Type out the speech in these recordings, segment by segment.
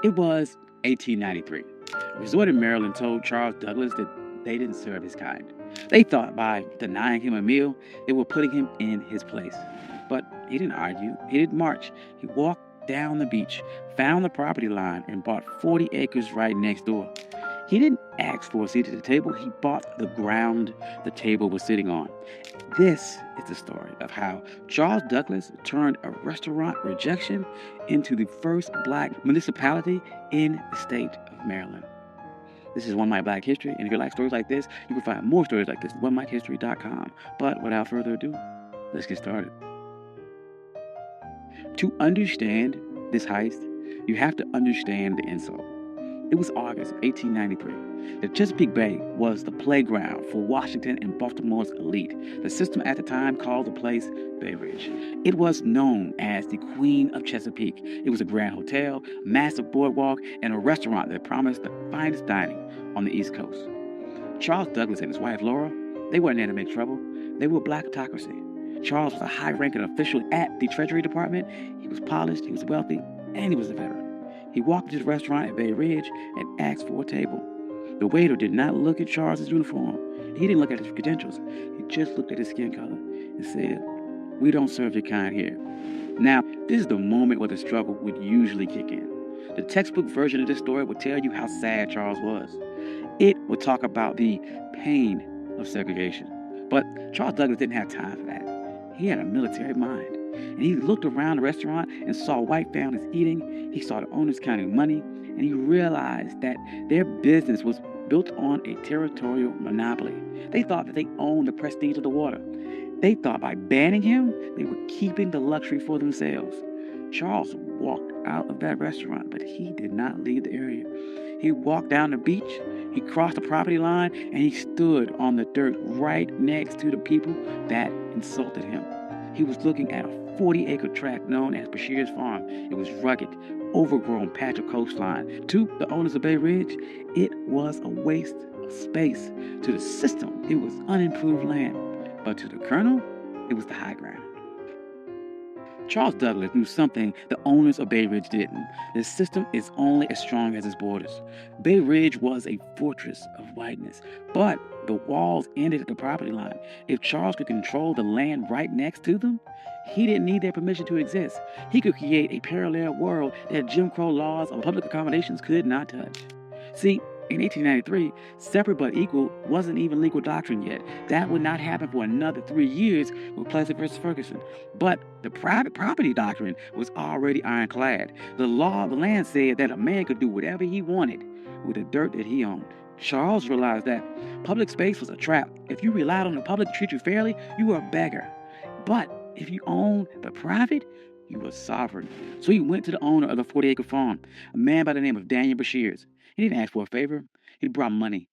It was 1893. A resort in Maryland told Charles Douglass that they didn't serve his kind. They thought by denying him a meal, they were putting him in his place. But he didn't argue. He didn't march. He walked down the beach, found the property line, and bought 40 acres right next door. He didn't ask for a seat at the table. He bought the ground the table was sitting on. This is the story of how Charles Douglass turned a restaurant rejection into the first black municipality in the state of Maryland. This is One Mike Black History, and if you like stories like this, you can find more stories like this at onemikehistory.com. But without further ado, let's get started. To understand this heist, you have to understand the insult. It was August 1893. The Chesapeake Bay was the playground for Washington and Baltimore's elite. The system at the time called the place Bay Ridge. It was known as the Queen of Chesapeake. It was a grand hotel, massive boardwalk, and a restaurant that promised the finest dining on the East Coast. Charles Douglass and his wife Laura, they weren't there to make trouble. They were blackocracy. Charles was a high-ranking official at the Treasury Department. He was polished, he was wealthy, and he was a veteran. He walked into the restaurant at Bay Ridge and asked for a table. The waiter did not look at Charles's uniform. He didn't look at his credentials. He just looked at his skin color and said, "We don't serve your kind here." Now, this is the moment where the struggle would usually kick in. The textbook version of this story would tell you how sad Charles was. It would talk about the pain of segregation. But Charles Douglass didn't have time for that. He had a military mind. And he looked around the restaurant and saw white families eating. He saw the owners counting money. And he realized that their business was built on a territorial monopoly. They thought that they owned the prestige of the water. They thought by banning him, they were keeping the luxury for themselves. Charles walked out of that restaurant, but he did not leave the area. He walked down the beach, he crossed the property line, and he stood on the dirt right next to the people that insulted him. He was looking at a 40-acre tract known as Bashir's Farm. It was rugged, overgrown patch of coastline. To the owners of Bay Ridge, it was a waste of space. To the system, it was unimproved land. But to the Colonel, it was the high ground. Charles Douglass knew something the owners of Bay Ridge didn't. The system is only as strong as its borders. Bay Ridge was a fortress of whiteness, but the walls ended at the property line. If Charles could control the land right next to them, he didn't need their permission to exist. He could create a parallel world that Jim Crow laws of public accommodations could not touch. See, in 1893, separate but equal wasn't even legal doctrine yet. That would not happen for another 3 years with Plessy versus Ferguson. But the private property doctrine was already ironclad. The law of the land said that a man could do whatever he wanted with the dirt that he owned. Charles realized that public space was a trap. If you relied on the public to treat you fairly, you were a beggar. But if you owned the private, you were sovereign. So he went to the owner of the 40-acre farm, a man by the name of Daniel Bashir. He didn't ask for a favor. He brought money.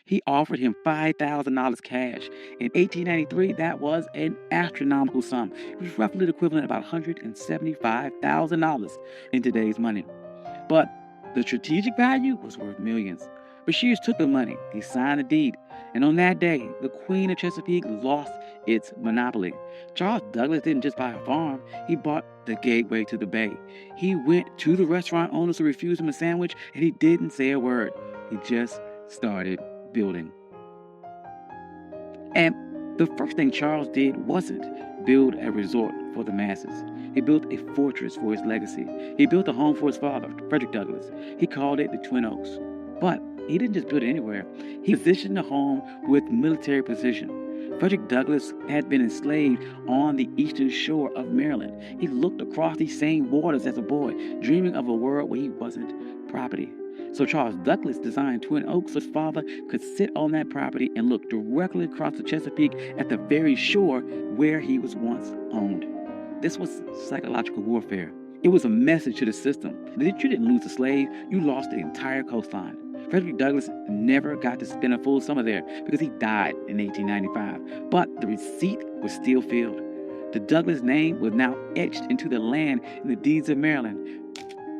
He offered him $5,000 cash. In 1893, that was an astronomical sum. It was roughly the equivalent of about $175,000 in today's money. But the strategic value was worth millions. Bashir took the money. He signed the deed. And on that day, the Queen of Chesapeake lost its monopoly. Charles Douglass didn't just buy a farm. He bought the gateway to the bay. He went to the restaurant owners who refused him a sandwich, and he didn't say a word. He just started building. And the first thing Charles did wasn't build a resort for the masses. He built a fortress for his legacy. He built a home for his father, Frederick Douglass. He called it the Twin Oaks. But he didn't just build it anywhere. He positioned the home with military precision. Frederick Douglass had been enslaved on the eastern shore of Maryland. He looked across these same waters as a boy, dreaming of a world where he wasn't property. So Charles Douglass designed Twin Oaks so his father could sit on that property and look directly across the Chesapeake at the very shore where he was once owned. This was psychological warfare. It was a message to the system that if you didn't lose a slave, you lost the entire coastline. Frederick Douglass never got to spend a full summer there because he died in 1895, but the receipt was still filled. The Douglass name was now etched into the land in the deeds of Maryland.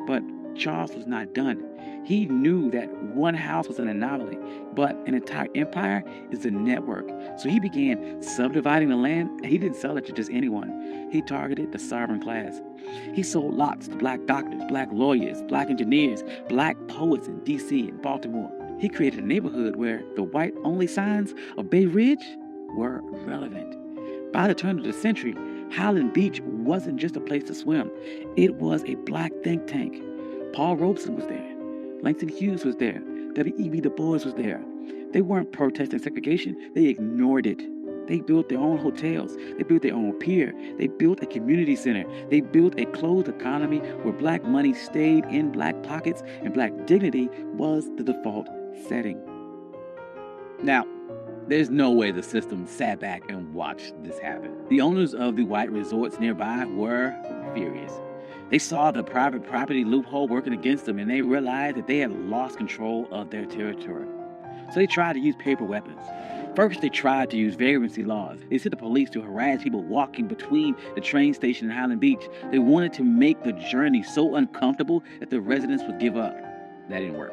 But Charles was not done. He knew that one house was an anomaly, but an entire empire is a network. So he began subdividing the land, and he didn't sell it to just anyone. He targeted the sovereign class. He sold lots to black doctors, black lawyers, black engineers, black poets in D.C. and Baltimore. He created a neighborhood where the white-only signs of Bay Ridge were relevant. By the turn of the century, Highland Beach wasn't just a place to swim. It was a black think tank. Paul Robeson was there. Langston Hughes was there. W.E.B. Du Bois was there. They weren't protesting segregation. They ignored it. They built their own hotels. They built their own pier. They built a community center. They built a closed economy where black money stayed in black pockets and black dignity was the default setting. Now, there's no way the system sat back and watched this happen. The owners of the white resorts nearby were furious. They saw the private property loophole working against them, and they realized that they had lost control of their territory. So they tried to use paper weapons. First, they tried to use vagrancy laws. They sent the police to harass people walking between the train station and Highland Beach. They wanted to make the journey so uncomfortable that the residents would give up. That didn't work.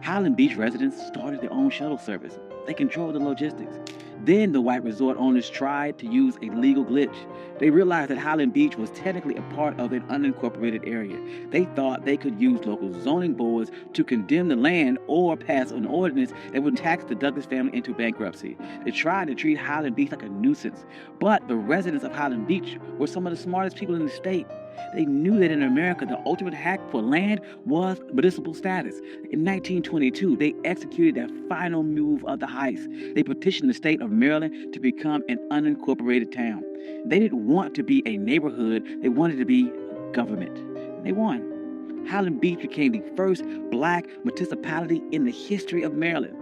Highland Beach residents started their own shuttle service. They controlled the logistics. Then the white resort owners tried to use a legal glitch. They realized that Highland Beach was technically a part of an unincorporated area. They thought they could use local zoning boards to condemn the land or pass an ordinance that would tax the Douglass family into bankruptcy. They tried to treat Highland Beach like a nuisance. But the residents of Highland Beach were some of the smartest people in the state. They knew that in America, the ultimate hack for land was municipal status. In 1922, they executed their final move of the heist. They petitioned the state of Maryland to become an unincorporated town. They didn't want to be a neighborhood. They wanted to be government. They won. Highland Beach became the first black municipality in the history of Maryland.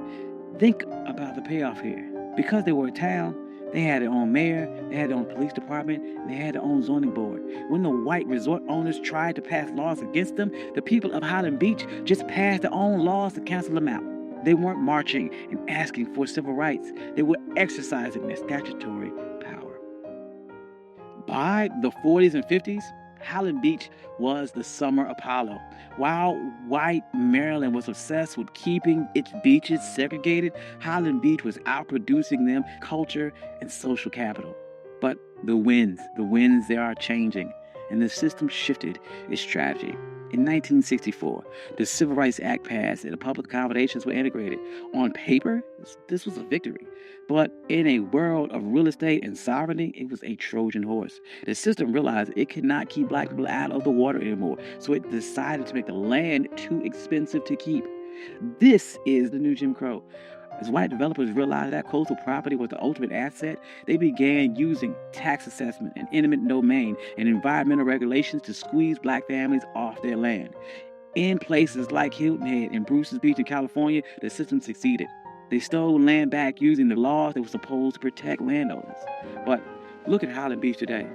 Think about the payoff here. Because they were a town, they had their own mayor, they had their own police department, and they had their own zoning board. When the white resort owners tried to pass laws against them, the people of Highland Beach just passed their own laws to cancel them out. They weren't marching and asking for civil rights. They were exercising their statutory power. By the 40s and 50s, Highland Beach was the summer Apollo. While white Maryland was obsessed with keeping its beaches segregated, Highland Beach was outproducing them culture and social capital. But the winds, they are changing, and the system shifted its strategy. In 1964, the Civil Rights Act passed and the public accommodations were integrated. On paper, this was a victory. But in a world of real estate and sovereignty, it was a Trojan horse. The system realized it could not keep black people out of the water anymore, so it decided to make the land too expensive to keep. This is the new Jim Crow. As white developers realized that coastal property was the ultimate asset, they began using tax assessment and eminent domain and environmental regulations to squeeze black families off their land. In places like Hilton Head and Bruce's Beach in California, the system succeeded. They stole land back using the laws that were supposed to protect landowners. But look at Highland Beach today.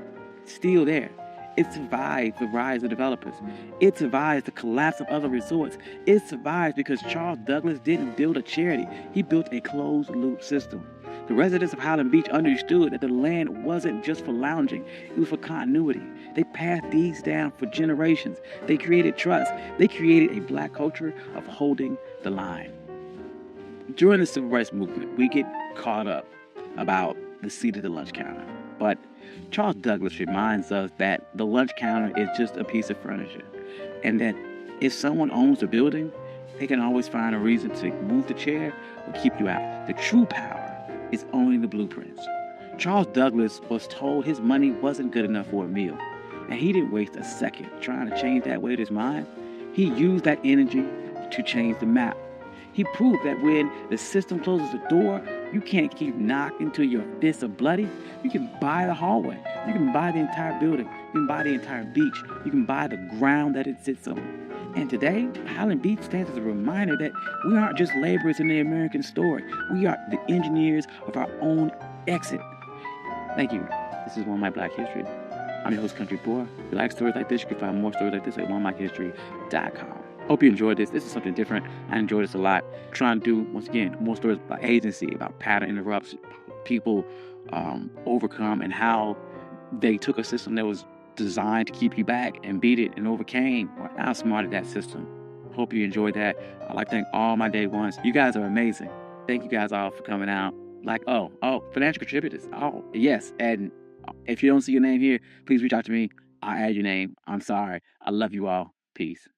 It's still there. It survived the rise of developers. It survived the collapse of other resorts. It survived because Charles Douglass didn't build a charity. He built a closed-loop system. The residents of Highland Beach understood that the land wasn't just for lounging. It was for continuity. They passed these down for generations. They created trust. They created a black culture of holding the line. During the Civil Rights Movement, we get caught up about the seat at the lunch counter. But Charles Douglass reminds us that the lunch counter is just a piece of furniture, and that if someone owns the building, they can always find a reason to move the chair or keep you out. The true power is owning the blueprints. Charles Douglass was told his money wasn't good enough for a meal, and he didn't waste a second trying to change that with his mind. He used that energy to change the map. He proved that when the system closes the door, you can't keep knocking till your fists are bloody. You can buy the hallway. You can buy the entire building. You can buy the entire beach. You can buy the ground that it sits on. And today, Highland Beach stands as a reminder that we aren't just laborers in the American story. We are the engineers of our own exit. Thank you. This is One My Black History. I'm your host, Country Boy. If you like stories like this, you can find more stories like this at onemyhistory.com. Hope you enjoyed this. This is something different. I enjoyed this a lot. Trying to do, once again, more stories about agency, about pattern interrupts, people overcome, and how they took a system that was designed to keep you back and beat it and overcame or outsmarted that system. Hope you enjoyed that. I'd like to thank all my day ones. You guys are amazing. Thank you guys all for coming out. Like, financial contributors. Oh, yes. And if you don't see your name here, please reach out to me. I'll add your name. I'm sorry. I love you all. Peace.